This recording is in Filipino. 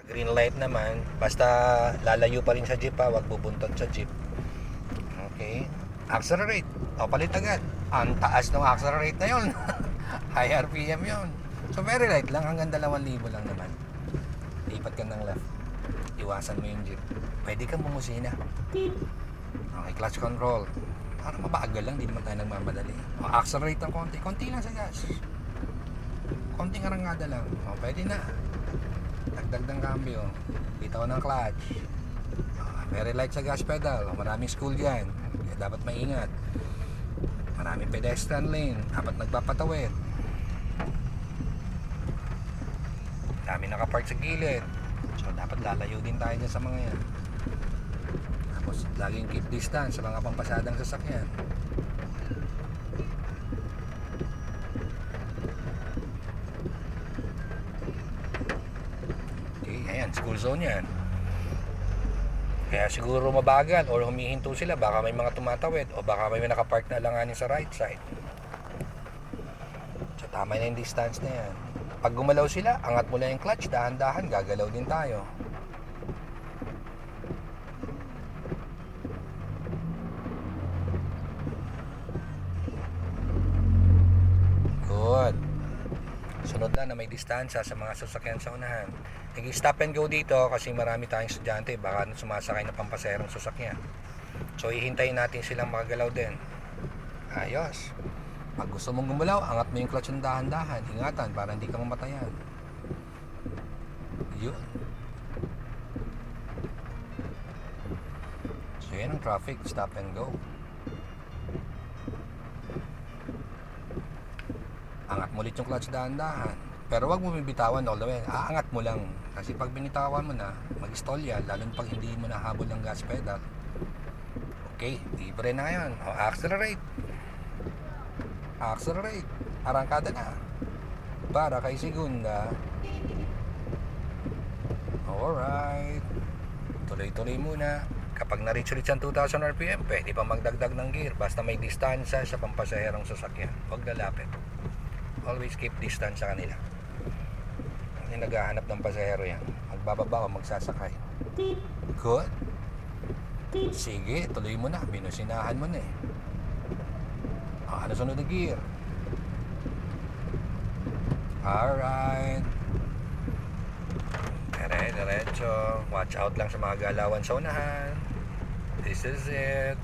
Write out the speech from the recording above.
Green light naman, basta lalayo pa rin sa jeep ha, wag bubuntot sa jeep. Okay, accelerate o palit agad. Ang taas ng accelerate na yon. High RPM yon. So very light lang, hanggang 2,000 lang naman. Lipat ka ng left, iwasan mo yung jeep. Pwede kang bumusina. Okay, clutch control, para mabagal lang, hindi naman tayo nagmamadali. O, accelerate ng konti, konti lang sa gas, konting arangada lang. O, pwede na. Dagdag ng cambio, bitaw ng clutch. Very light sa gas pedal. Maraming school dyan, kaya dapat maingat. Maraming pedestrian lane, dapat nagpapatawid. Dami nakapark sa gilid, so dapat lalayo din tayo dyan sa mga yan. Tapos laging keep distance sa mga pampasadang sasakyan. Ayan, school zone yan. Kaya siguro mabagal or humihinto sila, baka may mga tumatawid o baka may nakapark na langanin sa right side. So tama na yung distance na yan. Pag gumalaw sila, angat mo lang yung clutch, dahan-dahan, gagalaw din tayo. Good. Sunod lang na may distansya sa mga sasakyan sa unahan. Nag-stop and go dito kasi marami tayong estudyante, baka sumasakay na pampaserong sasakyan. So hihintayin natin silang makagalaw din. Ayos. Pag gusto mong gumalaw, angat mo yung clutch ng dahan-dahan. Ingatan para hindi ka mamatayan. Yun. So yan ang traffic, stop and go. Angat mo ulit yung clutch dahan-dahan. Pero wag mo bibitawan all the way. Aangat mo lang. Kasi pag binitawan mo na, mag-stall yan. Lalo pag hindi mo nahabol ng gas pedal. Okay, libre na ngayon. O, accelerate. Accelerate. Arangkada na. Para kay segunda. Alright. Tuloy-tuloy muna. Kapag na-reach ulit ang 2,000 RPM, pwede pa magdagdag ng gear. Basta may distansya sa pampasaherong sasakyan. Huwag lalapit. Always keep distance sa kanila. Hindi naghahanap ng pasahero yan. Magbababa o magsasakay. Good. Sige, tuloy mo na. Binusinahan mo na eh. Ano sunod na gear? Alright. Diretso. Watch out lang sa mga galawan sa unahan. This is it.